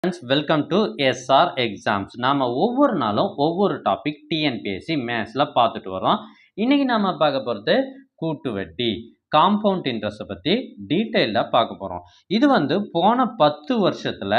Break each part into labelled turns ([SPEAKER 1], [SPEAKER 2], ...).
[SPEAKER 1] Friends, welcome to SR exams. நாம் ஒவ்வொரு நாளும் ஒவ்வொரு டாபிக் டிஎன்பிஎஸ்சி மேத்ஸில் பார்த்துட்டு வரோம். இன்றைக்கி நாம் பார்க்க போகிறது கூட்டு வட்டி, காம்பவுண்ட் இன்ட்ரெஸ்ட்டை பற்றி டீட்டெயில்டாக பார்க்க போகிறோம். இது போன 10 வருஷத்தில்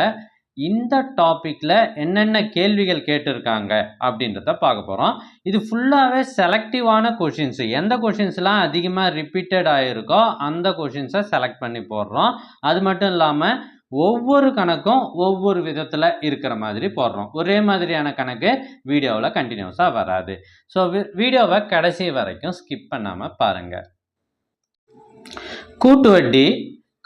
[SPEAKER 1] இந்த டாப்பிக்கில் என்னென்ன கேள்விகள் கேட்டிருக்காங்க அப்படின்றத பார்க்க போகிறோம். இது ஃபுல்லாகவே செலக்டிவான கொஷின்ஸு. எந்த கொஷின்ஸ்லாம் அதிகமாக ரிப்பீட்டட் ஆகிருக்கோ அந்த கொஷின்ஸை செலக்ட் பண்ணி போடுறோம். அது மட்டும் இல்லாமல் ஒவ்வொரு கணக்கும் ஒவ்வொரு விதத்தில் இருக்கிற மாதிரி போடுறோம். ஒரே மாதிரியான கணக்கு வீடியோவில் கண்டினியூஸாக வராது. ஸோ வீடியோவை கடைசி வரைக்கும் ஸ்கிப் பண்ணாமல் பாருங்கள். கூட்டு வட்டி,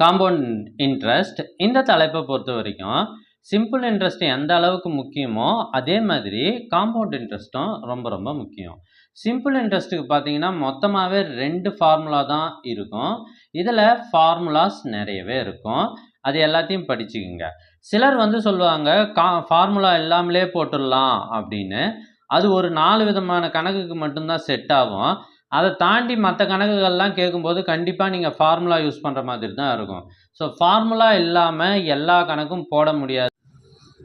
[SPEAKER 1] காம்பவுண்ட் இன்ட்ரெஸ்ட், இந்த தலைப்பை பொறுத்த வரைக்கும் சிம்பிள் இன்ட்ரெஸ்ட் எந்த அளவுக்கு முக்கியமோ அதே மாதிரி காம்பவுண்ட் இன்ட்ரெஸ்ட்டும் ரொம்ப ரொம்ப முக்கியம். சிம்பிள் இன்ட்ரெஸ்ட்டுக்கு பார்த்தீங்கன்னா மொத்தமாகவே 2 ஃபார்முலா தான் இருக்கும். இதில் ஃபார்முலாஸ் நிறையவே இருக்கும். அது எல்லாத்தையும் படிச்சுக்குங்க. சிலர் சொல்லுவாங்க ஃபார்முலா இல்லாமலே போட்டுடலாம் அப்படின்னு. அது ஒரு 4 விதமான கணக்குக்கு மட்டும்தான் செட் ஆகும். அதை தாண்டி மற்ற கணக்குகள்லாம் கேட்கும்போது கண்டிப்பாக நீங்கள் ஃபார்முலா யூஸ் பண்ணுற மாதிரி தான் இருக்கும். ஸோ ஃபார்முலா இல்லாமல் எல்லா கணக்கும் போட முடியாது.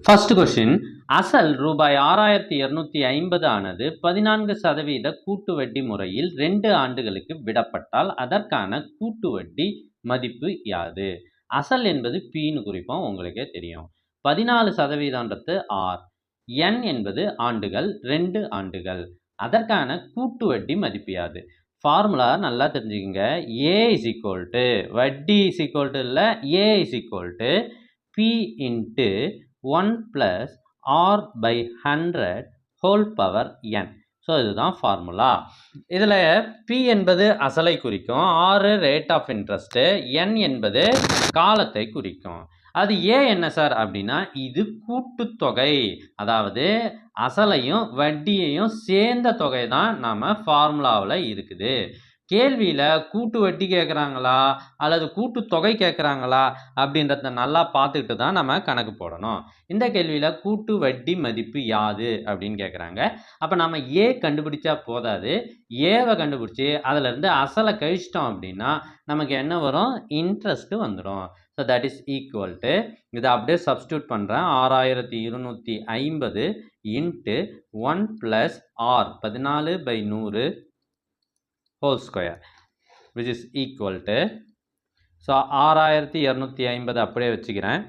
[SPEAKER 1] ஃபர்ஸ்ட் கொஸ்டின், அசல் ரூபாய் 6250 ஆனது 14% கூட்டு வட்டி முறையில் 2 ஆண்டுகளுக்கு விடப்பட்டால் அதற்கான கூட்டு வட்டி மதிப்பு யாது? அசல் என்பது பின்னு குறிப்போம், உங்களுக்கே தெரியும். 14% ஆர், என் என்பது ஆண்டுகள், 2 ஆண்டுகள். அதற்கான கூட்டு வட்டி மதிப்பு யாது? ஃபார்முலா நல்லா தெரிஞ்சுக்கங்க. ஏ இஸ் ஈக்குவல் டு, வட்டி இஸ் ஈக்குவல் டு இல்லை, A is equal to P into 1 + r/100 whole power N. So இதுதான் ஃபார்முலா. இதில் பி என்பது அசலை குறிக்கும், R rate of interest, N என்பது காலத்தை குறிக்கும். அது ஏன் என்ன சார் அப்படின்னா, இது கூட்டுத்தொகை, அதாவது அசலையும் வட்டியையும் சேர்ந்த தொகை தான் நம்ம ஃபார்முலாவில் இருக்குது. கேள்வியில் கூட்டு வட்டி கேட்குறாங்களா அல்லது கூட்டுத்தொகை கேட்குறாங்களா அப்படின்றத நல்லா பார்த்துக்கிட்டு தான் நம்ம கணக்கு போடணும். இந்த கேள்வியில் கூட்டு வட்டி மதிப்பு யாது அப்படின்னு கேட்குறாங்க. அப்போ நம்ம ஏ கண்டுபிடிச்சா போதாது, ஏவை கண்டுபிடிச்சி அதிலேருந்து அசலை கழிச்சிட்டோம் அப்படின்னா நமக்கு என்ன வரும்? இன்ட்ரெஸ்ட்டு வந்துடும். So that is equal to, இதை அப்படியே சப்ஸ்டியூட் பண்ணுறேன். 6250 into 1 + r 14/100 whole square which is equal to, so 6250 அப்படியே வச்சுக்கிறேன்,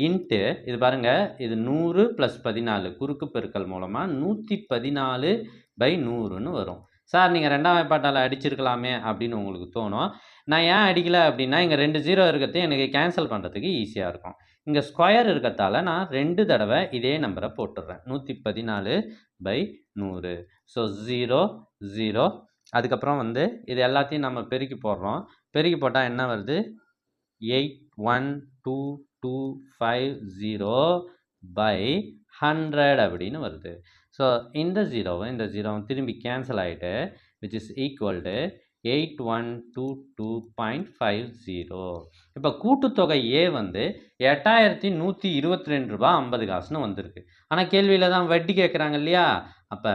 [SPEAKER 1] இன்ட்டு இது பாருங்கள், இது 100 + 14 குறுக்கு பெருக்கல் மூலமாக 114/100ன்னு வரும். சார் நீங்கள் 2ஆம் வாய்ப்பாட்டால் அடிச்சிருக்கலாமே அப்படின்னு உங்களுக்கு தோணும். நான் ஏன் அடிக்கலை அப்படின்னா, இங்கே 2 0 இருக்கிறது எனக்கு கேன்சல் பண்ணுறதுக்கு ஈஸியாக இருக்கும். இங்கே ஸ்கொயர் இருக்கிறதால நான் 2 தடவை இதே நம்பரை போட்டுடுறேன். 114/100. ஸோ 0 0. அதுக்கப்புறம் இது எல்லாத்தையும் நம்ம பெருக்கி போடுறோம். பெருக்கி போட்டால் என்ன வருது? 81250/100 அப்படின்னு வருது. ஸோ இந்த ஜீரோவும் திரும்பி கேன்சல் ஆகிட்டு விச் இஸ் ஈக்குவல் டு 8122.50. இப்போ கூட்டுத்தொகை ஏ 8122 ரூபா 50 காசுன்னு வந்திருக்கு. ஆனால் கேள்வியில் தான் வட்டி கேட்குறாங்க இல்லையா? அப்போ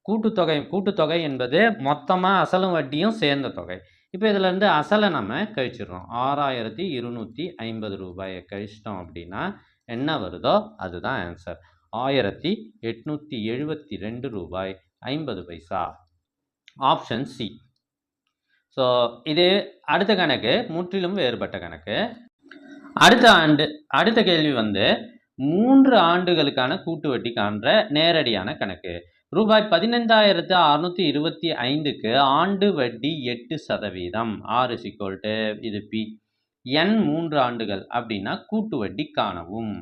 [SPEAKER 1] கூட்டுத்தொகை என்பது மொத்தமாக அசலும் வட்டியும் சேர்ந்த தொகை. இப்போ இதிலேருந்து அசலை நம்ம கழிச்சிடுறோம். 6250 ரூபாயை கழிச்சிட்டோம் அப்படின்னா என்ன வருதோ அதுதான் ஆன்சர். 1872 ரூபாய் 50 பைசா. Option C. ஸோ இது அடுத்த கணக்கு முற்றிலும் வேறுபட்ட கணக்கு. அடுத்த கேள்வி 3 ஆண்டுகளுக்கான கூட்டு வட்டி காண்ற நேரடியான கணக்கு. ரூபாய் 15,625க்கு ஆண்டு வட்டி 8%. ஆர் இஸ் ஈக்குவல் டு, இது பி, என் 3 ஆண்டுகள் அப்படின்னா கூட்டு வட்டி காணவும்.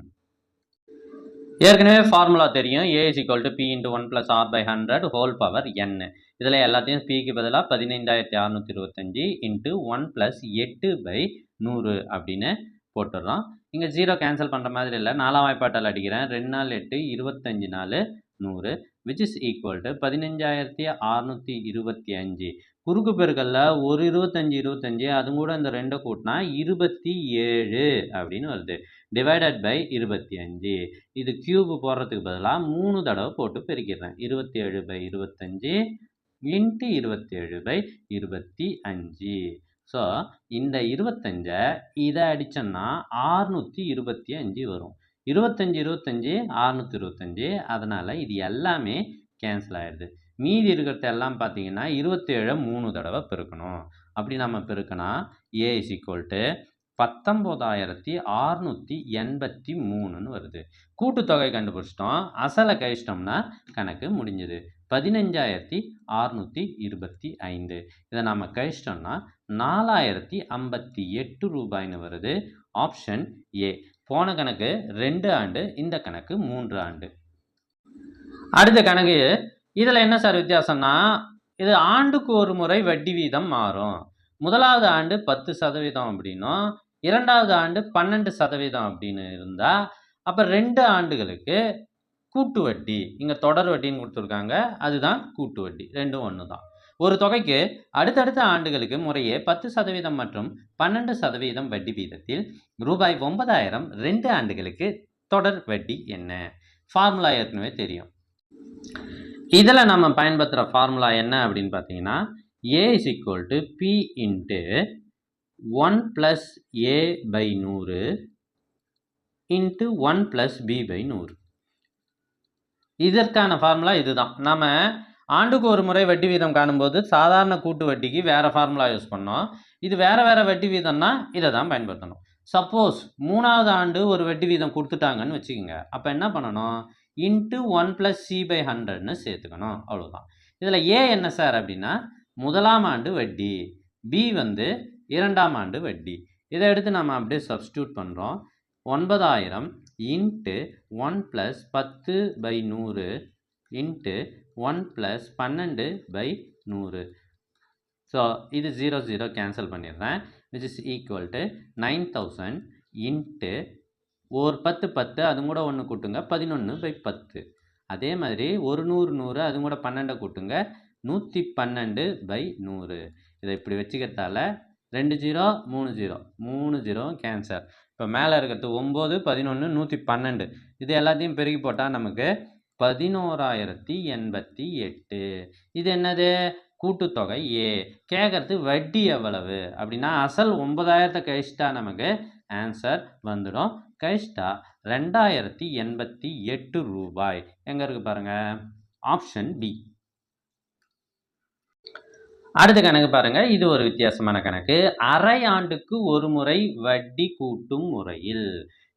[SPEAKER 1] ஏற்கனவே ஃபார்முலா தெரியும். A is equal to P into 1 + r/100 whole power N. இதில் எல்லாத்தையும் பிக்கு பதிலாக 15,625 இன்ட்டு 1 + 8/100 அப்படின்னு போட்டுடுறோம். இங்கே 0 கேன்சல் பண்ணுற மாதிரி இல்லை, 4ஆம் வாய்ப்பாட்டால் அடிக்கிறேன். 2 நாள் 8, 25 நாள் 100 விச் இஸ் ஈக்குவல் டு 15,625. குறுக்கு பெருக்கல்ல ஒரு 25 அது கூட இந்த 2 கூட்டினா 27 அப்படின்னு வருது. Divided by 25. இது கியூப் போடுறதுக்கு பதிலாக 3 தடவை போட்டு பெருக்கிடுறேன். 27/25 இன்ட்டு 27/25. ஸோ இந்த 25 இதை அடித்தோன்னா 625 வரும். 25 25 625. அதனால் இது எல்லாமே கேன்சல் ஆகிடுது. மீதி இருக்கிறது எல்லாம் பார்த்தீங்கன்னா 27 3 தடவை பெருக்கணும். அப்படி நம்ம பெருக்கினா A = 19,683ன்னு வருது. கூட்டுத்தொகை கண்டுபிடிச்சிட்டோம். அசலை கழிச்சிட்டோம்னா கணக்கு முடிஞ்சது. 15,625. இதை நம்ம கழிச்சிட்டோம்னா 4,058 ரூபாய்ன்னு வருது. Option A. போன கணக்கு 2 ஆண்டு, இந்த கணக்கு 3 ஆண்டு. அடுத்த கணக்கு, இதில் என்ன சார் வித்தியாசம்னா, இது ஆண்டுக்கு ஒரு முறை வட்டி வீதம் மாறும். முதலாவது ஆண்டு 10% அப்படின்னும், இரண்டாவது ஆண்டு 12% அப்படின்னு இருந்தால், அப்போ 2 ஆண்டுகளுக்கு கூட்டு வட்டி, இங்கே தொடர் வட்டின்னு கொடுத்துருக்காங்க, அதுதான் கூட்டு வட்டி. ரெண்டும் ஒன்று தான். ஒரு தொகைக்கு அடுத்தடுத்த ஆண்டுகளுக்கு முறையே 10% மற்றும் 12% வட்டி வீதத்தில் ரூபாய் 9,000 2 ஆண்டுகளுக்கு தொடர் வட்டி என்ன? ஃபார்முலா ஏற்கனவே தெரியும். இதில் நம்ம பயன்படுத்துகிற ஃபார்முலா என்ன அப்படின்னு பார்த்தீங்கன்னா, A = P × 1 + A/100 × 1 + B/100. இதற்கான ஃபார்முலா இதுதான். நம்ம ஆண்டுக்கு ஒரு முறை வட்டி வீதம் காணும்போது சாதாரண கூட்டு வட்டிக்கு வேறு ஃபார்முலா யூஸ் பண்ணோம். இது வேறு வேறு வட்டி வீதம்னா இதை தான் பயன்படுத்தணும். சப்போஸ் 3வது ஆண்டு ஒரு வட்டி வீதம் கொடுத்துட்டாங்கன்னு வச்சுக்கோங்க. அப்போ என்ன பண்ணணும்? × 1 + C/100ன்னு சேர்த்துக்கணும். அவ்வளோதான். இதில் A என்ன சார் அப்படின்னா, முதலாம் ஆண்டு வட்டி, B வந்து 2ஆம் ஆண்டு வட்டி. இதை எடுத்து நம்ம அப்படியே சப்ஸ்டியூட் பண்ணுறோம். 9,000 × 1 + 10/100 × 1 + 12/100. ஸோ இது 0 0 கேன்சல் பண்ணிடுறேன். which is equal to 9,000 × ஒரு 10 10, அது கூட 1 கூட்டுங்க, 11/10. அதே மாதிரி ஒரு 100 100, அது கூட 12 கூட்டுங்க, 112/100. இதை இப்படி வச்சுக்கிறதால 2 0 3 0 3 0 கேன்சல். இப்போ மேலே இருக்கிறது 9 11 112, இது எல்லாத்தையும் பெருக்கி போட்டால் நமக்கு 11,088. இது என்னது? கூட்டுத்தொகை A. கேட்கறது வட்டி எவ்வளவு அப்படின்னா, அசல் 9,000 கழிச்சிட்டா நமக்கு ஆன்சர் வந்துடும். கழிச்சிட்டா 2,088 ரூபாய். எங்கே இருக்குது பாருங்கள், ஆப்ஷன் பி. அடுத்த கணக்கு பாருங்க, இது ஒரு வித்தியாசமான கணக்கு. அரை ஆண்டுக்கு ஒரு முறை வட்டி கூட்டும் முறையில்.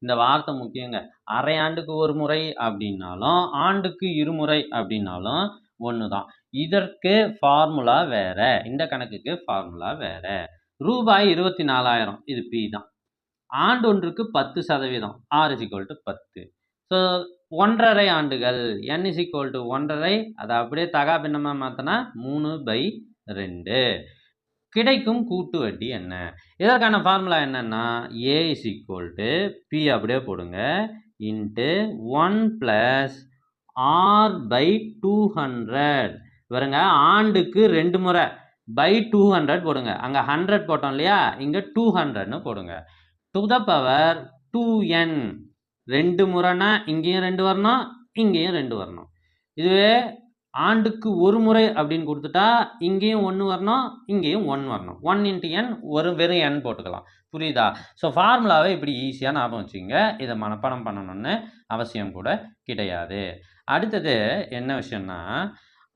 [SPEAKER 1] இந்த வார்த்தை முக்கியங்க. அரை ஆண்டுக்கு ஒரு முறை அப்படின்னாலும் ஆண்டுக்கு இருமுறை அப்படின்னாலும் ஒன்று தான். இதற்கு ஃபார்முலா வேற, இந்த கணக்குக்கு ஃபார்முலா வேற. ரூபாய் 24,000, இது பி தான். ஆண்டு ஒன்றுக்கு 10%, R = 10. ஸோ 1.5 ஆண்டுகள், N = 1.5, அதை அப்படியே தகா பின்னமாக மாற்றினா 3/2. கிடைக்கும் கூட்டு வட்டி என்ன? இதற்கான ஃபார்முலா என்னன்னா, A = P அப்படியே போடுங்க, × 1 + R/200. பாருங்க, ஆண்டுக்கு 2 முறை /200 போடுங்க. அங்கே 100 போட்டோம் இல்லையா, இங்கே 200ன்னு போடுங்க. ⁴ 2n. 2 முறைனா இங்கேயும் 2 வரணும், இங்கேயும் 2 வரணும். இதுவே ஆண்டுக்கு ஒரு முறை அப்படின்னு கொடுத்துட்டா இங்கேயும் 1 வரணும், இங்கேயும் 1 வரணும். 1 × n, ஒரு வெறும் n போட்டுக்கலாம். புரியுதா? ஸோ ஃபார்முலாவை இப்படி ஈஸியாக ஞாபகம் வச்சுங்க. இதை மனப்பாடம் பண்ணணும்னு அவசியம் கூட கிடையாது. அடுத்தது என்ன விஷயம்னா,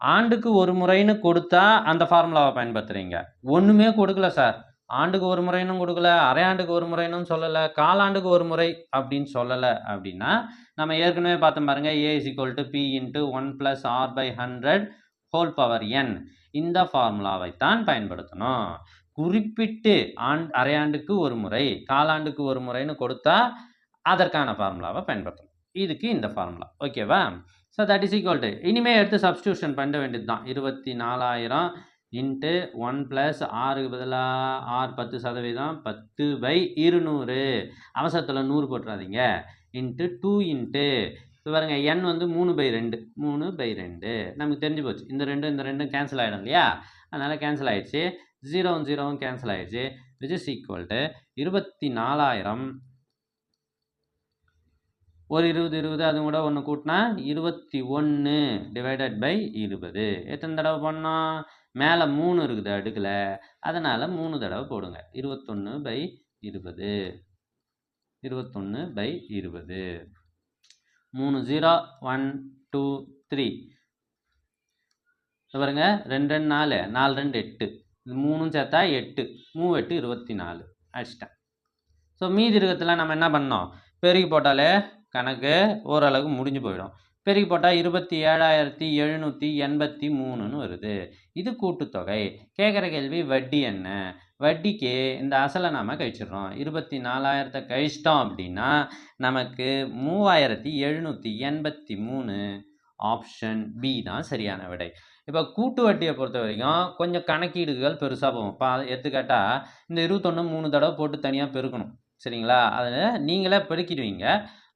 [SPEAKER 1] ஆண்டுக்கு ஒரு முறைன்னு கொடுத்தா அந்த ஃபார்முலாவை பயன்படுத்துகிறீங்க. ஒன்றுமே கொடுக்கல சார், ஆண்டுக்கு ஒரு முறைன்னு கொடுக்கல, அரை ஆண்டுக்கு ஒரு முறைன்னு சொல்லலை, காலாண்டுக்கு ஒரு முறை அப்படின்னு சொல்லலை அப்படின்னா, நம்ம ஏற்கனவே பார்த்தோம் பாருங்க, A = P × 1 + R/100 n. இந்த ஃபார்முலாவை தான் பயன்படுத்தணும். குறிப்பிட்டு அரை ஆண்டுக்கு ஒரு முறை, காலாண்டுக்கு ஒரு முறைன்னு கொடுத்தா அதற்கான ஃபார்முலாவை பயன்படுத்தணும். இதுக்கு இந்த ஃபார்முலா. ஓகேவா? So that is equal to, இனிமேல் எடுத்து சப்ஸ்டியூஷன் பண்ண வேண்டியது தான். 24,000 × 1 + ஆறுக்கு பதிலாக R 10%, 10/200. அவசரத்தில் 100 போட்டுறாதீங்க. × 2 × பாருங்க, n வந்து 3/2. 3/2 நமக்கு தெரிஞ்சு போச்சு. இந்த ரெண்டும் கேன்சல் ஆகிடும் இல்லையா, அதனால் கேன்சல் ஆகிடுச்சு. 0 0 கேன்சல் ஆகிடுச்சு. which is equal to 24,000 ஒரு 20 20, அது கூட 1 கூட்டினா 21/20. எத்தனை தடவை பண்ணோம்? மேலே 3 இருக்குது அடுக்கில், அதனால் 3 தடவை போடுங்க. 21/20. 21/20. 3 0 1 2 3 பாருங்க 2 2 4 4 2 8 இது 3 சேர்த்தா 8 3 8 24 அடிச்சிட்டேன். ஸோ மீதி இருக்கிறதுல நம்ம என்ன பண்ணோம், பெருக்கி போட்டாலே கணக்கு ஓரளவுக்கு முடிஞ்சு போயிடும். பெருக்கி போட்டால் 27,783ன்னு வருது. இது கூட்டுத்தொகை. கேட்குற கேள்வி வட்டி என்ன, வட்டிக்கு இந்த அசலை நாம் கழிச்சிடுறோம். 24,000 கழிச்சிட்டோம் அப்படின்னா நமக்கு 3,783. ஆப்ஷன் பி தான் சரியான விடை. இப்போ கூட்டு வட்டியை பொறுத்த வரைக்கும் கொஞ்சம் கணக்கீடுகள் பெருசாக போகும். எடுத்துக்காட்டா இந்த 21 3 தடவை போட்டு தனியாக பெருக்கணும், சரிங்களா? அதை நீங்களே பெருக்கிடுவீங்க.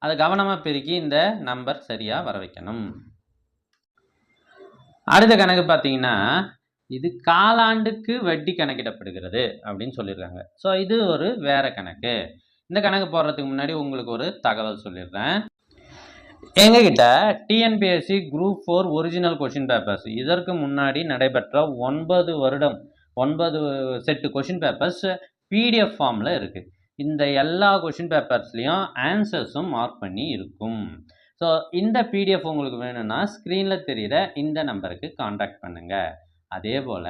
[SPEAKER 1] அதை கவனமாக பெருக்கி இந்த நம்பர் சரியாக வர வைக்கணும். அடுத்த கணக்கு பார்த்தீங்கன்னா இது காலாண்டுக்கு வட்டி கணக்கிடப்படுகிறது அப்படின்னு சொல்லியிருக்காங்க. ஸோ இது ஒரு வேற கணக்கு. இந்த கணக்கு போடுறதுக்கு முன்னாடி உங்களுக்கு ஒரு தகவல் சொல்லிடுறேன். எங்ககிட்ட TNPSC group 4 original question papers இதற்கு முன்னாடி நடைபெற்ற 9 செட்டு கொஷின் பேப்பர்ஸ் பிடிஎஃப் ஃபார்மில் இருக்குது. இந்த எல்லா கொஷின் பேப்பர்ஸ்லேயும் ஆன்சர்ஸும் மார்க் பண்ணி இருக்கும். ஸோ இந்த பிடிஎஃப் உங்களுக்கு வேணும்னா ஸ்க்ரீனில் தெரிகிற இந்த நம்பருக்கு காண்டாக்ட் பண்ணுங்கள். அதே போல்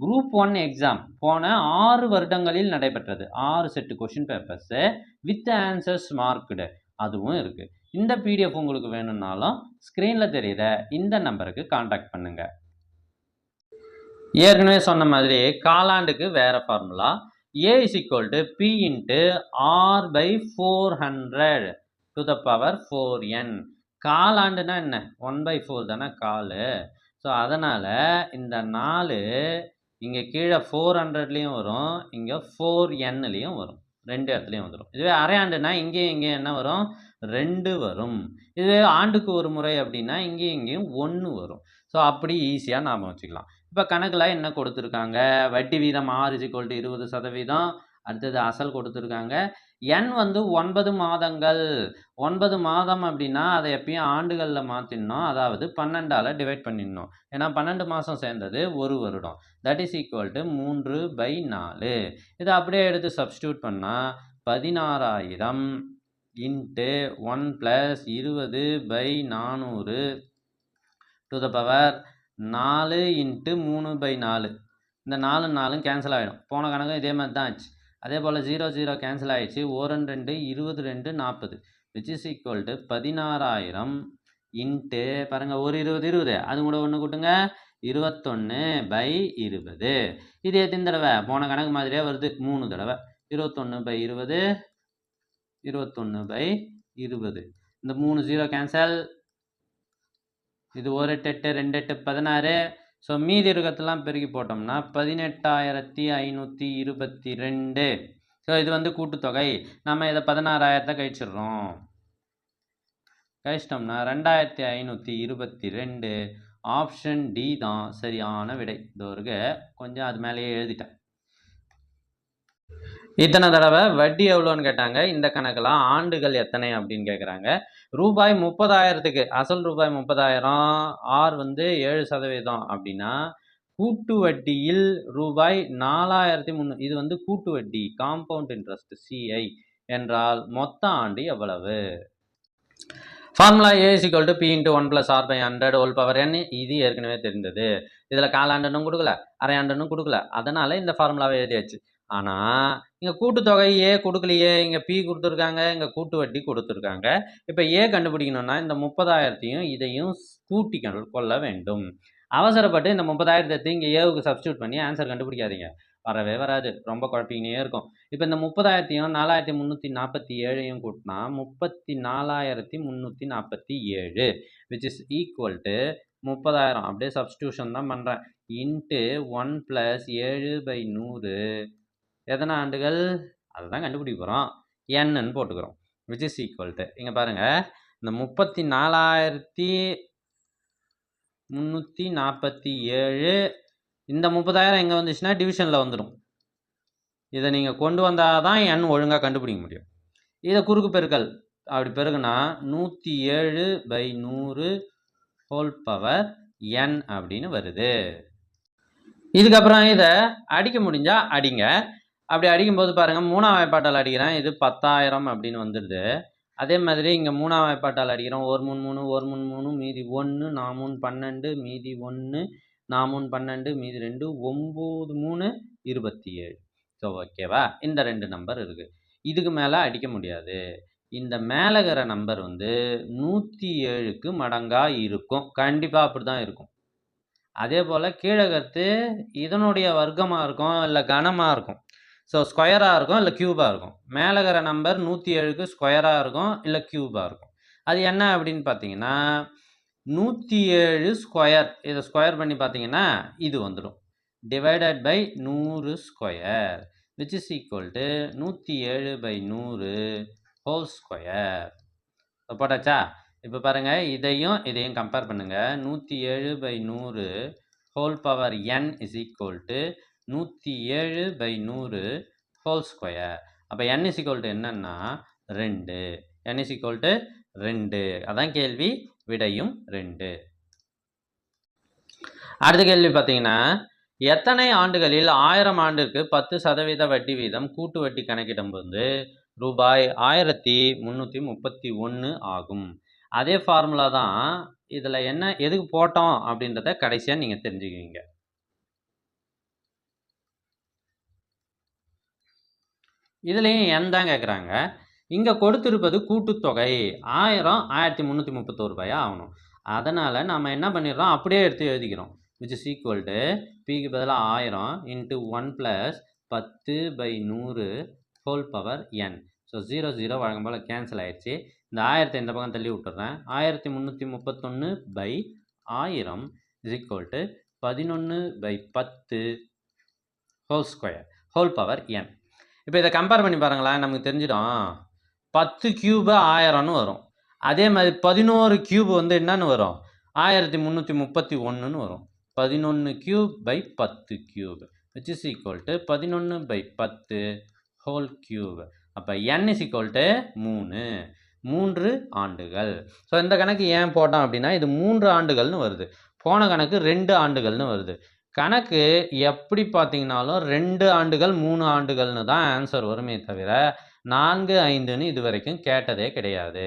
[SPEAKER 1] குரூப் 1 எக்ஸாம் போன 6 வருடங்களில் நடைபெற்றது 6 set question papers with answers marked அதுவும் இருக்குது. இந்த பிடிஎஃப் உங்களுக்கு வேணும்னாலும் ஸ்க்ரீனில் தெரிகிற இந்த நம்பருக்கு காண்டாக்ட் பண்ணுங்கள். ஏற்கனவே சொன்ன மாதிரி காலாண்டுக்கு வேறு formula. A is equal to P into R by 400 to the power 4n. காலாண்டுனா என்ன, 1/4 தானே கால். ஸோ அதனால் இந்த 4 இங்கே கீழே 400லேயும் வரும், இங்கே 4nலேயும் வரும், 2 இடத்துலையும் வந்துடும். இதுவே அரையாண்டுனா இங்கேயும் என்ன வரும், 2 வரும். இதுவே ஆண்டுக்கு ஒரு முறை அப்படின்னா இங்கேயும் 1 வரும். ஸோ அப்படி ஈஸியாக நாம் வச்சுக்கலாம். இப்போ கணக்கில் என்ன கொடுத்துருக்காங்க, வட்டி வீதம் R is equal to 20%, அடுத்தது அசல் கொடுத்துருக்காங்க. n வந்து 9 மாதங்கள். 9 மாதம் அப்படின்னா அதை எப்பயும் ஆண்டுகளில் மாற்றிடணும், அதாவது 12ஆல் டிவைட் பண்ணிடணும். ஏன்னா 12 மாதம் சேர்ந்தது ஒரு வருடம். That is equal to 3/4. இதை அப்படியே எடுத்து சப்ஸ்டியூட் பண்ணால் 16,000 into 1 + 20/400 to the power 4 into 3/4. இந்த 4 4 கேன்சல் ஆகிடும். போன கணக்கும் இதே மாதிரி தான் ஆச்சு. அதே போல் 0 0 கேன்சல் ஆகிடுச்சு. 1 2 22 40 which is equal to 16,000 into பாருங்கள், ஒரு 20 20 அது கூட ஒன்று கூட்டுங்க, 21/20. இது எத்தனை தடவை, போன கணக்கு மாதிரியே வருது, 3 தடவை. 21/20 21/20. இந்த 3 0 கேன்சல். இது 1 8 8 2 8 16. ஸோ மீதி இருக்கிறதெல்லாம் பெருக்கி போட்டோம்னா 18,522. ஸோ இது வந்து கூட்டுத்தொகை. நம்ம இதை 16,000 கழிச்சிடுறோம். கழிச்சிட்டோம்னா 2,522. ஆப்ஷன் டி தான் சரியான விடை. இது ஒரு கொஞ்சம் அது மேலேயே எழுதிட்டேன். இத்தனை தடவை வட்டி எவ்வளோன்னு கேட்டாங்க. இந்த கணக்கெல்லாம் ஆண்டுகள் எத்தனை அப்படின்னு கேட்குறாங்க. ரூபாய் 30,000க்கு அசல் ரூபாய் 30,000, ஆர் வந்து 7% அப்படின்னா கூட்டு வட்டியில் ரூபாய் 4,300. இது வந்து கூட்டு வட்டி, காம்பவுண்ட் இன்ட்ரெஸ்ட் சிஐ என்றால் மொத்த ஆண்டு எவ்வளவு? Formula A is equal to P into 1 + R by 100 whole power n. இது ஏற்கனவே தெரிந்தது. இதில் காலாண்டுன்னு கொடுக்கல, அரையாண்டுன்னு கொடுக்கல, அதனால் இந்த ஃபார்முலாவை எழுதியாச்சு. ஆனால் இங்கே கூட்டுத்தொகை ஏ கொடுக்கலையே, இங்கே பி கொடுத்துருக்காங்க, இங்கே கூட்டு வட்டி கொடுத்துருக்காங்க. இப்போ ஏ கண்டுபிடிக்கணும்னா இந்த 30,000த்தையும் இதையும் கூட்டி கொள்ள வேண்டும். அவசரப்பட்டு இந்த 30,000 இங்கே ஏவுக்கு சப்ஸ்டியூட் பண்ணி ஆன்சர் கண்டுபிடிக்காதீங்க, வரவே வராது, ரொம்ப குழப்பிக்கினே இருக்கும். இப்போ இந்த 30,000த்தையும் 4,347 கூட்டினா 34,347 விச் இஸ் ஈக்குவல் டு 30,000 அப்படியே சப்ஸ்டியூஷன் தான் பண்ணுறேன், இன்ட்டு 1 + 7/100. எத்தனை ஆண்டுகள் அதுதான் கண்டுபிடிக்க போகிறோம், என்னன்னு போட்டுக்கிறோம், விச் இஸ் ஈக்குவல் டு இங்கே பாருங்கள், இந்த 34,347 இந்த 30,000 எங்கே வந்துச்சுன்னா டிவிஷனில் வந்துடும். இதை நீங்கள் கொண்டு வந்தால் தான் n ஒழுங்காக கண்டுபிடிக்க முடியும். இதை குறுக்கு பெருக்கல் அப்படி பெருக்குனா 107/100 ஹோல் பவர் n அப்படின்னு வருது. இதுக்கப்புறம் இதை அடிக்க முடிஞ்சால் அடிங்க. அப்படி அடிக்கும்போது பாருங்கள், 3ஆம் வாய்ப்பாட்டால் அடிக்கிறேன், இது 10,000 அப்படின்னு வந்துடுது. அதே மாதிரி இங்கே 3ஆம் வாய்ப்பாட்டால் அடிக்கிறோம். 1 3 3 1 3 3 மீதி 1 4 3 12 மீதி 1 4 3 12 மீதி 2 9 3 27. ஸோ ஓகேவா? இந்த 2 நம்பர் இருக்குது. இதுக்கு மேலே அடிக்க முடியாது. இந்த மேலே இருக்கிற நம்பர் வந்து 107க்கு மடங்காக இருக்கும். கண்டிப்பாக அப்படி தான் இருக்கும். அதே போல் கீழே கருத்து இதனுடைய வர்க்கமாக இருக்கும், இல்லை கனமாக இருக்கும். ஸோ ஸ்கொயராக இருக்கும், இல்லை க்யூபாக இருக்கும். மேலே இருக்கிற நம்பர் 107க்கு ஸ்கொயராக இருக்கும், இல்லை க்யூபாக இருக்கும். அது என்ன அப்படின்னு பார்த்தீங்கன்னா 107 ஸ்கொயர். இதை ஸ்கொயர் பண்ணி பார்த்தீங்கன்னா இது வந்துடும். Divided by 100 square which is equal to 107/100 whole square. போட்டாச்சா? இப்போ பாருங்கள், இதையும் கம்பேர் பண்ணுங்கள். 107/100 whole power n is equal to 107/100 whole square. அப்போ n இஸ் ஈக்குவல் டு என்னன்னா 2. n is equal to 2. அதான் கேள்வி, விடையும் 2. அடுத்த கேள்வி பார்த்தீங்கன்னா, எத்தனை ஆண்டுகளில் 1000 ஆண்டிற்கு 10% வட்டி வீதம் கூட்டு வட்டி கணக்கிடும்போது ரூபாய் 1331 ஆகும். அதே ஃபார்முலா தான் இதில் என்ன எதுக்கு போட்டோம் அப்படின்றத கடைசியாக நீங்கள் தெரிஞ்சுக்குவீங்க. இதுலேயும் n தான் கேட்குறாங்க. இங்கே கொடுத்துருப்பது கூட்டுத்தொகை 1000 1331 ரூபாயா ஆகணும். அதனால் நம்ம என்ன பண்ணிடுறோம், அப்படியே எடுத்து எழுதிக்கிறோம். விச் இஸ் ஈக்குவல் டு பிக்கு பதிலாக 1000 × 1 + 10/100 ஹோல் பவர் n. ஸோ 0 0 வழக்கம் போல் கேன்சல் ஆகிடுச்சு. இந்த 1000 இந்த பக்கம் தள்ளி விட்டுறேன். 1331/1000 is equal to 11/10 whole square whole power n. இப்போ இதை கம்பேர் பண்ணி பாருங்களேன், நமக்கு தெரிஞ்சிடும். 10 கியூபு 1000ன்னு வரும். அதே மாதிரி 11 கியூப் வந்து என்னன்னு வரும், 1331ன்னு வரும். 11 cube by 10 cube which is equal to 11/10 whole cube. அப்போ n இஸ் ஈக்குவல் டு 3 ஆண்டுகள். ஸோ இந்த கணக்கு ஏன் போட்டோம் அப்படின்னா, இது 3 ஆண்டுகள்னு வருது. போன கணக்கு 2 ஆண்டுகள்னு வருது. கணக்கு எப்படி பார்த்தீங்கன்னாலும் 2 ஆண்டுகள் 3 ஆண்டுகள்னு தான் ஆன்சர் வருமே தவிர 4 5ன்னு இது வரைக்கும் கேட்டதே கிடையாது.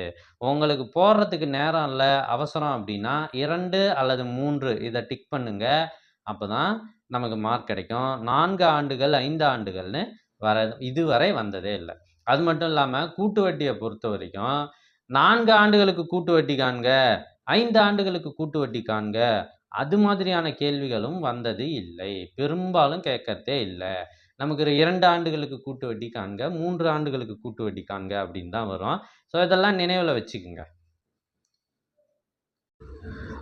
[SPEAKER 1] உங்களுக்கு போடுறதுக்கு நேரம் இல்லை, அவசரம் அப்படின்னா 2 அல்லது 3 இதை டிக் பண்ணுங்க. அப்போ தான் நமக்கு மார்க் கிடைக்கும். 4 ஆண்டுகள் 5 ஆண்டுகள்னு இதுவரை வந்ததே இல்லை. அது மட்டும் இல்லாமல் கூட்டு வட்டியை பொறுத்த வரைக்கும் 4 ஆண்டுகளுக்கு கூட்டு வட்டி காண்க, 5 ஆண்டுகளுக்கு கூட்டு வட்டி காண்க, அது மாதிரியான கேள்விகளும் வந்தது இல்லை. பெரும்பாலும் கேட்கறதே இல்லை. நமக்கு 2 ஆண்டுகளுக்கு கூட்டு வட்டி காண்க, 3 ஆண்டுகளுக்கு கூட்டு வட்டி காண்க அப்படின்னு தான் வரும். ஸோ இதெல்லாம் நினைவில் வச்சுக்கோங்க.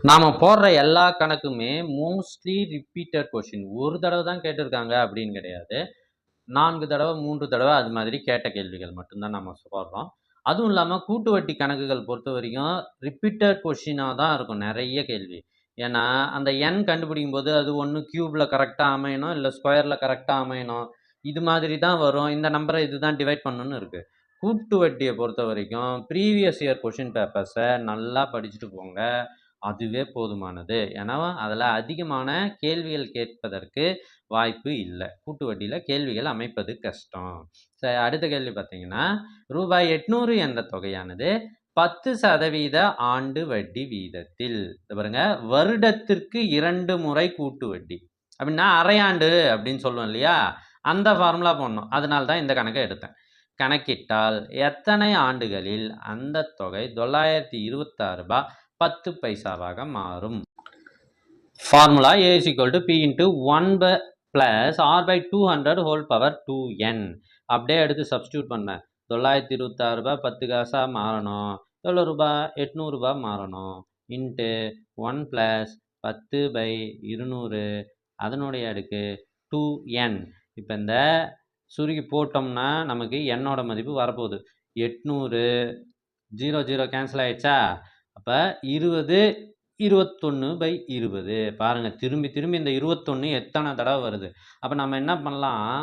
[SPEAKER 1] நாம் போடுற எல்லா கணக்குமே மோஸ்ட்லி ரிப்பீட்டட் கொஷின். ஒரு தடவை தான் கேட்டிருக்காங்க அப்படின்னு கிடையாது. 4 தடவை 3 தடவை அது மாதிரி கேட்ட கேள்விகள் மட்டும்தான் நம்ம போடுறோம். அதுவும் இல்லாமல் கூட்டு வட்டி கணக்குகள் பொறுத்த வரைக்கும் ரிப்பீட்டட் கொஷினாக தான் இருக்கும் நிறைய கேள்வி. ஏன்னா அந்த n கண்டுபிடிக்கும் போது அது ஒன்று க்யூபில் கரெக்டாக அமையணும், இல்லை ஸ்கொயரில் கரெக்டாக அமையணும். இது மாதிரி தான் வரும். இந்த நம்பரை இதுதான் டிவைட் பண்ணணும்னு இருக்குது. கூட்டு வட்டியை பொறுத்த வரைக்கும் ப்ரீவியஸ் இயர் கொஷின் பேப்பர்ஸை நல்லா படிச்சுட்டு போங்க, அதுவே போதுமானது. ஏன்னா அதில் அதிகமான கேள்விகள் கேட்பதற்கு வாய்ப்பு இல்லை. கூட்டு வட்டியில் கேள்விகள் அமைப்பது கஷ்டம். சரி, அடுத்த கேள்வி பார்த்தீங்கன்னா, ரூபாய் 800 என்ற தொகையானது 10% ஆண்டு வட்டி வீதத்தில், பாருங்க, வருடத்திற்கு 2 முறை கூட்டு வட்டி அப்படின்னா அரையாண்டு அப்படின்னு சொல்லுவோம் இல்லையா, அந்த ஃபார்முலா போடணும். அதனால தான் இந்த கணக்கை எடுத்தேன். கணக்கிட்டால் எத்தனை ஆண்டுகளில் அந்த தொகை 926 ரூபாய் 10 பைசாவாக மாறும்? Formula A is equal to P into 1 plus R by 200 whole power 2n. அப்படியே எடுத்து சப்ஸ்டியூட் பண்ணேன். 926 ரூபாய் 10 காசாக மாறணும். எவ்வளோ ரூபாய்? 800 ரூபாய் மாறணும். இன்ட்டு 1 + 10/200 அதனுடைய அடுக்கு 2n. இப்போ இந்த சுருக்கி போட்டோம்னா நமக்கு என்னோட மதிப்பு வரப்போகுது 800. 0 0 கேன்சல் ஆகிடுச்சா? அப்போ 20 21/20. பாருங்கள், திரும்பி இந்த 21 எத்தனை தடவை வருது. அப்போ நம்ம என்ன பண்ணலாம்,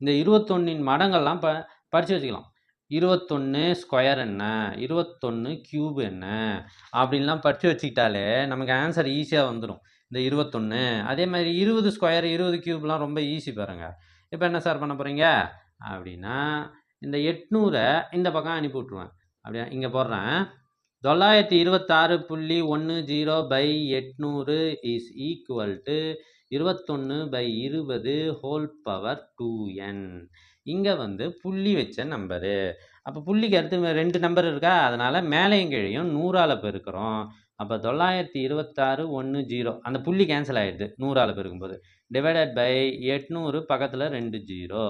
[SPEAKER 1] இந்த 21 மடங்கெல்லாம் படித்து வச்சுக்கலாம். 21 ஸ்கொயர் என்ன, 21 கியூப் என்ன அப்படின்லாம் படித்து வச்சுக்கிட்டாலே நமக்கு ஆன்சர் ஈஸியாக வந்துடும். இந்த 21 அதே மாதிரி 20 ஸ்கொயர் 20 கியூப்லாம் ரொம்ப ஈஸி பாருங்கள். இப்போ என்ன சார் பண்ண போகிறீங்க அப்படின்னா, இந்த 800 இந்த பக்கம் அனுப்பி விட்ருவேன். அப்படியே இங்கே போடுறேன். 926.10/800 is equal to 21/20 whole power 2n. இங்கே வந்து புள்ளி வச்ச நம்பரு. அப்போ புள்ளிக்கு அடுத்து 2 நம்பர் இருக்கா, அதனால் மேலேயும் கீழையும் 100ஆல் பெருக்கிறோம். அப்போ 926.10 அந்த புள்ளி கேன்சல் ஆகிடுது 100ஆல் பெருக்கும்போது. டிவைடட் பை 800 பக்கத்தில் 2 0.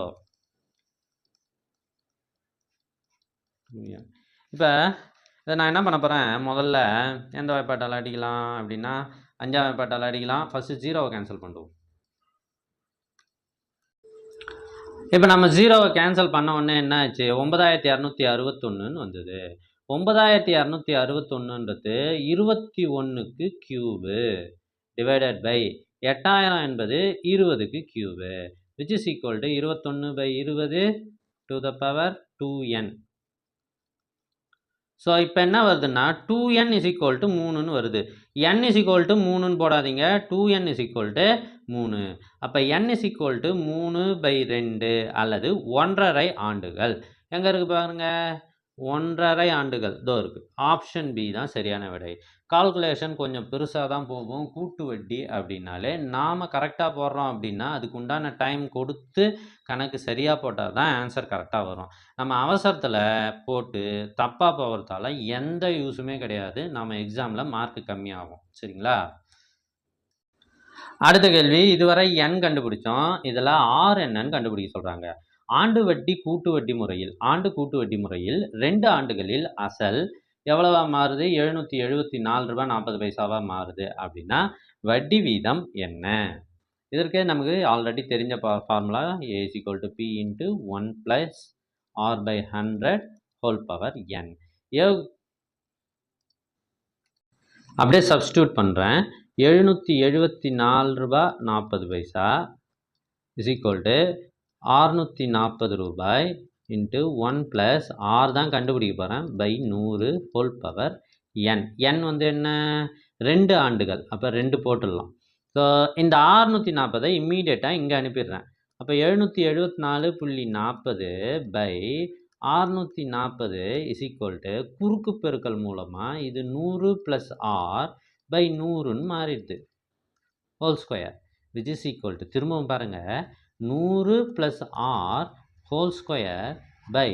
[SPEAKER 1] இப்போ இதை நான் என்ன பண்ண போகிறேன், முதல்ல எந்த வாய்ப்பாட்டால் அடிக்கலாம் அப்படின்னா 5ஆம் வாய்ப்பாட்டால் அடிக்கலாம். ஃபஸ்ட்டு 0வை கேன்சல் பண்ணுவோம். இப்போ நம்ம 0வை கேன்சல் பண்ண உடனே என்ன ஆச்சு, 9261 வந்தது. 9261ன்றது 21க்கு கியூபு டிவைடட் பை 8000 என்பது 20க்கு cube which is equal to 21/20 to the power 2n. So இப்போ என்ன வருதுன்னா 2n இஸ் ஈக்குவல் டு 3ன்னு வருது. n இஸ் ஈக்குவல் டு 3ன்னு போடாதீங்க, 2n இஸ் ஈக்குவல் டு 3. அப்போ n இஸ் ஈக்குவல் டு 3/2 அல்லது 1.5 ஆண்டுகள். எங்கே இருக்குது பாருங்க, 1.5 ஆண்டுகள் இதோ இருக்குது. ஆப்ஷன் பி தான் சரியான விடை. கால்குலேஷன் கொஞ்சம் பெருசாக தான் போகும். கூட்டு வட்டி அப்படின்னாலே நாம் கரெக்டாக போடுறோம் அப்படின்னா அதுக்கு உண்டான டைம் கொடுத்து கணக்கு சரியாக போட்டால் தான் ஆன்சர் கரெக்டாக வரும். நம்ம அவசரத்தில் போட்டு தப்பாக போகிறதால எந்த யூஸுமே கிடையாது. நம்ம எக்ஸாமில் மார்க் கம்மியாகும். சரிங்களா? அடுத்த கேள்வி, இதுவரை n கண்டுபிடிச்சோம், இதில் r என்னன்னு கண்டுபிடிக்க சொல்கிறாங்க. ஆண்டு வட்டி கூட்டு வட்டி முறையில் 2 ஆண்டுகளில் அசல் எவ்வளவா மாறுது, 774.40 ரூபாய் மாறுது அப்படின்னா வட்டி வீதம் என்ன? இதற்கு நமக்கு ஆல்ரெடி தெரிஞ்ச formula a is equal to p into 1 plus r by 100 whole power n. அப்படியே சப்ஸ்டியூட் பண்ணுறேன். 774.40 ரூபாய் is equal to 640 ரூபாய் இன்ட்டு 1 ப்ளஸ் ஆர் தான் கண்டுபிடிக்க போகிறேன் by 100 whole power n. n வந்து என்ன, 2 ஆண்டுகள். அப்போ 2 போட்டுடலாம். ஸோ இந்த 640 இம்மீடியட்டாக இங்கே அனுப்பிடுறேன். அப்போ 774.40 பை 640 இஸ் ஈக்குவல் டு குறுக்கு பெருக்கல் மூலமாக இது 100 ப்ளஸ் ஆர் பை 100ன்னு மாறிடுது whole square which is equal to, திரும்பவும் பாருங்கள், 100 plus R whole square by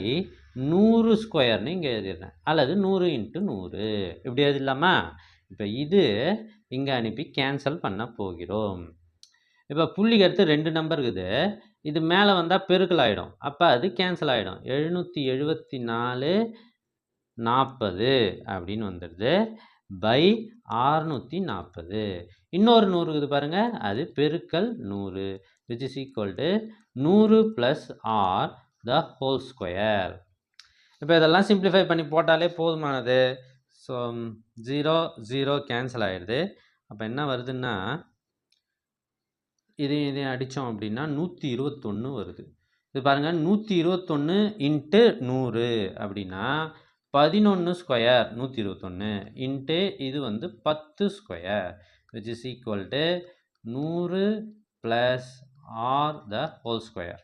[SPEAKER 1] 100 ஸ்கொயர்னு இங்கே எழுதிடுறேன். அல்லது 100 × 100 இப்படி எழுதிடலாமா? இப்போ இது இங்கே அனுப்பி கேன்சல் பண்ண போகிறோம். இப்போ புள்ளிக்கு அடுத்து 2 நம்பர் இருக்குது, இது மேலே வந்தால் பெருக்கல் ஆகிடும். அப்போ அது கேன்சல் ஆகிடும். 774.40 அப்படின்னு வந்துடுது பை 640. இன்னொரு 100 இருக்குது பாருங்கள், அது பெருக்கல் 100 which is equal to 100 plus r the whole square. இப்போ இதெல்லாம் சிம்பிளிஃபை பண்ணி போட்டாலே போதுமானது. ஸோ 0 0 கேன்சல் ஆகிடுது. அப்போ என்ன வருதுன்னா இதை அடித்தோம் அப்படின்னா 121 வருது. இது பாருங்கள், 121 × 100 அப்படின்னா 11 ஸ்கொயர் 121 இன்ட்டு இது வந்து 10 square which is equal to 100 plus r the whole square.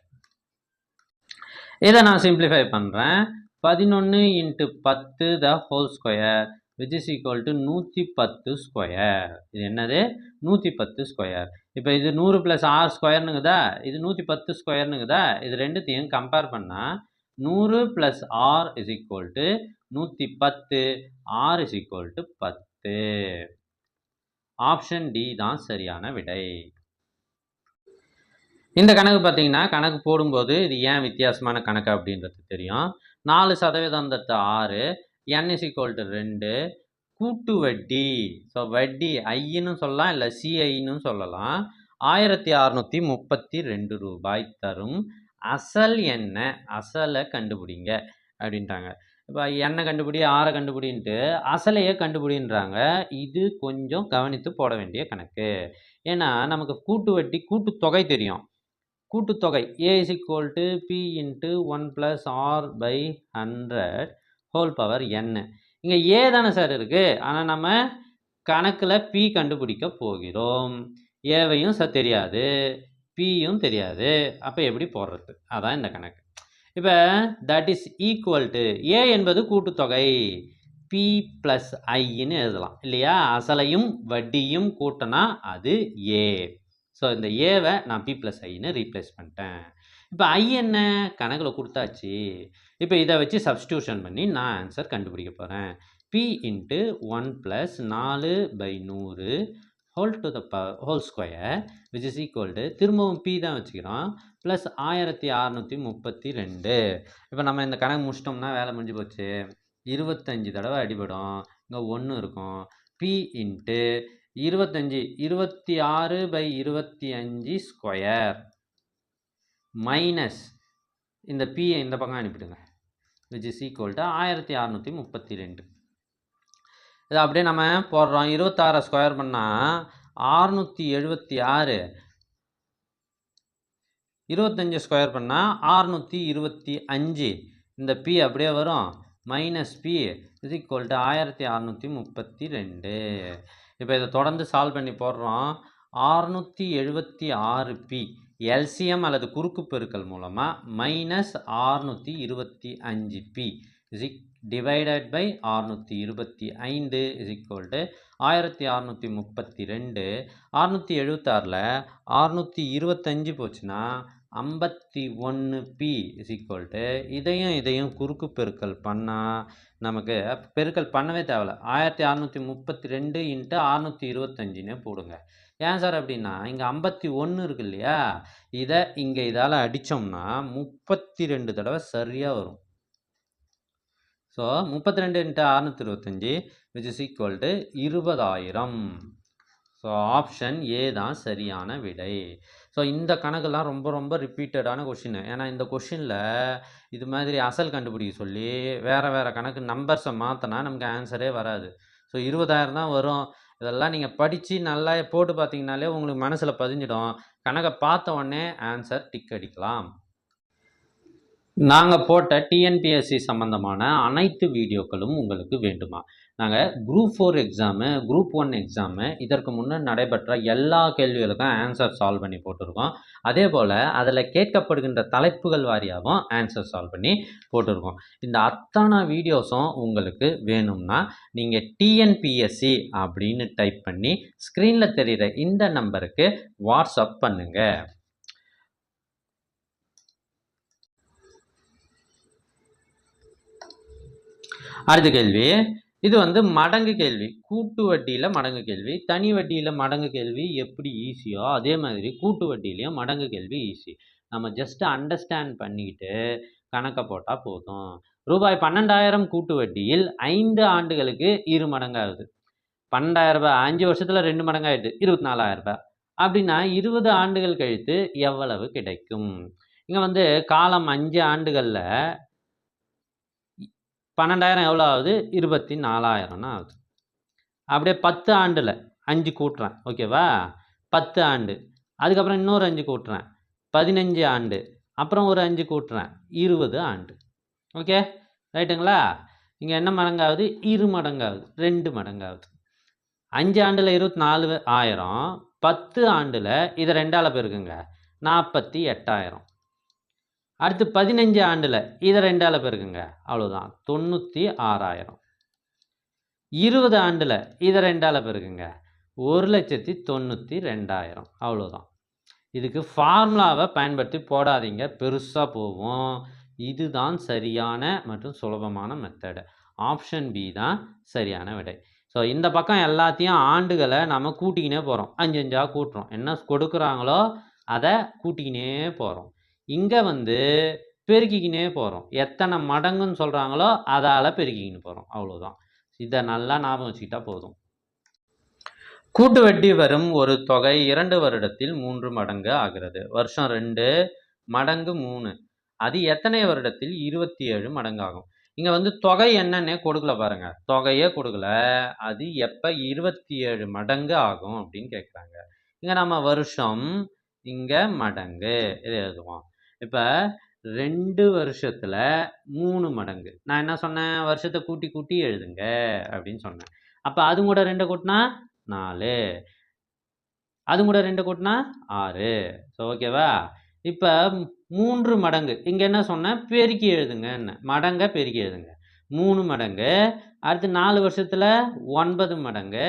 [SPEAKER 1] இதை நான் சிம்பிளிஃபை பண்ணுறேன். 11 × 10 the whole square which is equal to 110 square. இது என்னது, 110 ஸ்கொயர். இப்போ இது 100 ப்ளஸ் ஆர் ஸ்கொயர்னுங்குதா, இது 110 ஸ்கொயர்னுங்குதா. இது ரெண்டுத்தையும் கம்பேர் பண்ணால் 100 plus R is equal to 110, R is equal to 10. Option D தான் சரியான விடை. இந்த கணக்கு பார்த்தீங்கன்னா கணக்கு போடும்போது இது ஏன் வித்தியாசமான கணக்கு அப்படின்றது தெரியும். 4% 6, n இஸ் ஈக்குவல் டு 2, கூட்டு வட்டி. ஸோ வட்டி ஐன்னு சொல்லலாம், இல்லை சிஐன்னு சொல்லலாம். 1632 ரூபாய் தரும். அசல் என்ன, அசலை கண்டுபிடிங்க அப்படின்ட்டாங்க. இப்போ என்ன கண்டுபிடி, ஆரை கண்டுபிடின்ட்டு அசலையே கண்டுபிடின்றாங்க. இது கொஞ்சம் கவனித்து போட வேண்டிய கணக்கு. ஏன்னா நமக்கு கூட்டு வட்டி கூட்டுத்தொகை தெரியும். கூட்டுத்தொகை a is equal to p into 1 plus r by 100 whole power n. இங்கே a தானே சார் இருக்குது, ஆனால் நம்ம கணக்கில் p கண்டுபிடிக்க போகிறோம். ஏவையும் தெரியாது, பியும் தெரியாது. அப்போ எப்படி போடுறது, அதான் இந்த கணக்கு. இப்போ தட் இஸ் ஈக்குவல் டு ஏ என்பது கூட்டுத்தொகை பி ப்ளஸ் ஐன்னு எழுதலாம் இல்லையா? அசலையும் வட்டியும் கூட்டினா அது ஏ. ஸோ இந்த ஏவை நான் பி ப்ளஸ் ஐன்னு ரீப்ளேஸ் பண்ணிட்டேன். இப்போ ஐ என்ன கணக்கில் கொடுத்தாச்சு. இப்போ இதை வச்சு சப்ஸ்டியூஷன் பண்ணி நான் ஆன்சர் கண்டுபிடிக்க போகிறேன். P into 1 + 4/100 whole to the whole square which is equal to திரும்பவும் பி தான் வச்சுக்கிறோம் ப்ளஸ் 1632. இப்போ நம்ம இந்த கணக்கு முடிச்சிட்டோம்னா வேலை முடிஞ்சு போச்சு. 25 தடவை அடிபடும். இங்கே 1 இருக்கும். பி இன்ட்டு 25 26/25 ஸ்கொயர் மைனஸ் இந்த பியை இந்த பக்கம் அனுப்பிடுங்க விச் இஸ் ஈக்குவல் டு 1632. இதை அப்படியே நம்ம போடுறோம். 26 ஸ்கொயர் பண்ணால் 676, 25 ஸ்கொயர் பண்ணால் 625. இந்த பி அப்படியே வரும். Minus P is equal to 1632. இப்போ இதை தொடர்ந்து சால்வ் பண்ணி போடுறோம். 676 எல்சிஎம் அல்லது குறுக்கு பெருக்கல் மூலமாக minus 625 is divided by 625 is equal to 1632. 676ல் 625 போச்சுன்னா 51 இஸ் ஈக்குவல் டு இதையும் குறுக்கு பெருக்கல் பண்ணால் நமக்கு பெருக்கல் பண்ணவே தேவையில்ல. 1632 இன்ட்டு 625ன்னு போடுங்க. ஏன் சார் அப்படின்னா இங்கே 51 இருக்கு இல்லையா? இதை இங்கே இதால் அடித்தோம்னா 32 தடவை சரியாக வரும். So 32 into 625 which is equal to 20,000. So option A தான் சரியான விடை. ஸோ இந்த கணக்கெல்லாம் ரொம்ப ரொம்ப ரிப்பீட்டடான கொஷின். ஏன்னா இந்த கொஷினில் இது மாதிரி அசல் கண்டுபிடிக்க சொல்லி வேறு கணக்கு நம்பர்ஸை மாற்றினா நமக்கு ஆன்சரே வராது. ஸோ 20,000 தான் வரும். இதெல்லாம் நீங்கள் படித்து நல்லா போட்டு பார்த்தீங்கனாலே உங்களுக்கு மனசில் பதிஞ்சிடும். கணக்கை பார்த்த உடனே ஆன்சர் டிக் அடிக்கலாம். நாங்கள் போட்ட டிஎன்பிஎஸ்சி சம்மந்தமான அனைத்து வீடியோக்களும் உங்களுக்கு வேண்டுமா? நாங்கள் குரூப் 4 எக்ஸாமு, குரூப் 1 எக்ஸாமு இதற்கு முன்னே நடைபெற்ற எல்லா கேள்விகளுக்கும் ஆன்சர் சால்வ் பண்ணி போட்டிருக்கோம். அதே போல் அதில் கேட்கப்படுகின்ற தலைப்புகள் வாரியாகவும் ஆன்சர் சால்வ் பண்ணி போட்டிருக்கோம். இந்த அத்தனை வீடியோஸும் உங்களுக்கு வேணும்னா நீங்கள் டிஎன்பிஎஸ்சி அப்படின்னு டைப் பண்ணி ஸ்க்ரீனில் தெரிகிற இந்த நம்பருக்கு வாட்ஸ்அப் பண்ணுங்கள். அடுத்த கேள்வி, இது மடங்கு கேள்வி. கூட்டு வட்டியில் மடங்கு கேள்வி, தனி வட்டியில் மடங்கு கேள்வி எப்படி ஈஸியோ அதே மாதிரி கூட்டு வட்டியிலையும் மடங்கு கேள்வி ஈஸி. நம்ம ஜஸ்ட் அண்டர்ஸ்டாண்ட் பண்ணிக்கிட்டு கணக்கை போட்டால் போதும். ரூபாய் 12,000 கூட்டு வட்டியில் 5 ஆண்டுகளுக்கு 2 மடங்காகுது. 12,000 ரூபாய் 5 வருஷத்தில் 2 மடங்காயிடுது, 24,000 ரூபாய். அப்படின்னா 20 ஆண்டுகள் கழித்து எவ்வளவு கிடைக்கும்? இங்கே காலம் 5 ஆண்டுகளில் 12,000 எவ்வளோ ஆகுது? 24,000ன்னு ஆகுது. அப்படியே 10 ஆண்டில் 5 கூட்டுறேன், ஓகேவா? 10 ஆண்டு, அதுக்கப்புறம் இன்னொரு 5 கூட்டுறேன், 15 ஆண்டு, அப்புறம் ஒரு 5 கூட்டுறேன், 20 ஆண்டு. ஓகே ரைட்டுங்களா? இங்கே என்ன மடங்காகுது? 2 மடங்காகுது, 2 மடங்காகுது. 5 ஆண்டில் 24,000, 10 ஆண்டில் இதை 2ஆல் பெருக்குங்க, 48,000. அடுத்து 15 ஆண்டில் இதை 2ஆல் பெருக்குங்க, அவ்வளோதான் 96,000. 20 ஆண்டில் இதை 2ஆல் பெருக்குங்க, 1,92,000. அவ்வளோதான். இதுக்கு ஃபார்முலாவை பயன்படுத்தி போடாதீங்க, பெருசாக போகும். இதுதான் சரியான மற்றும் சுலபமான மெத்தடு. ஆப்ஷன் பி தான் சரியான விடை. ஸோ இந்த பக்கம் எல்லாத்தையும் ஆண்டுகளை நம்ம கூட்டிக்கினே போகிறோம். 5 5ஆக கூட்டுறோம். என்ன கொடுக்குறாங்களோ அதை கூட்டிக்கினே போகிறோம். இங்கே பெருக்கிக்கினே போகிறோம். எத்தனை மடங்குன்னு சொல்கிறாங்களோ அதால் பெருக்கிக்கின்னு போகிறோம், அவ்வளோதான். இதை நல்லா ஞாபகம் வச்சுக்கிட்டா போதும். கூட்டு வட்டி வரும் ஒரு தொகை 2 வருடத்தில் 3 மடங்கு ஆகிறது. வருஷம் 2 மடங்கு 3, அது எத்தனை வருடத்தில் 27 மடங்கு ஆகும்? இங்கே தொகை என்னன்னே கொடுக்கல பாருங்க, தொகையே கொடுக்கல. அது எப்போ 27 மடங்கு ஆகும் அப்படின்னு கேட்குறாங்க. இங்கே நம்ம வருஷம், இங்கே மடங்கு, இதை எழுதுவோம். இப்போ 2 வருஷத்தில் 3 மடங்கு. நான் என்ன சொன்னேன்? வருஷத்தை கூட்டி கூட்டி எழுதுங்க அப்படின்னு சொன்னேன். அப்போ அது கூட 2 கூட்டினா 4, அது கூட 2 கூட்டினா 6. ஸோ ஓகேவா? இப்போ 3 மடங்கு இங்கே என்ன சொன்னேன், பெருக்கி எழுதுங்கன்னு. மடங்கை பெருக்கி எழுதுங்க. 3 மடங்கு, அடுத்து 4 வருஷத்தில் 9 மடங்கு,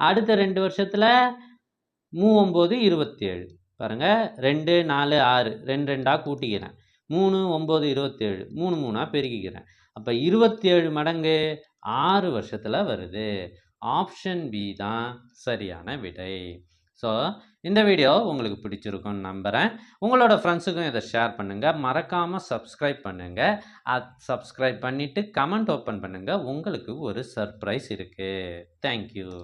[SPEAKER 1] அடுத்த 2 வருஷத்தில் 3 9 27. பாருங்க 2 4 6 2 2 கூட்டிக்கிறேன். 3 9 27 3 3 பெருக்கிக்கிறேன். அப்போ 27 மடங்கு 6 வருஷத்தில் வருது. ஆப்ஷன் பி தான் சரியான விடை. ஸோ இந்த வீடியோ உங்களுக்கு பிடிச்சிருக்கும்னு நம்புகிறேன். உங்களோட ஃப்ரெண்ட்ஸுக்கும் இதை ஷேர் பண்ணுங்கள். மறக்காமல் சப்ஸ்கிரைப் பண்ணுங்கள். சப்ஸ்கிரைப் பண்ணிவிட்டு கமெண்ட் ஓப்பன் பண்ணுங்கள். உங்களுக்கு ஒரு சர்ப்ரைஸ் இருக்குது. தேங்க்யூ.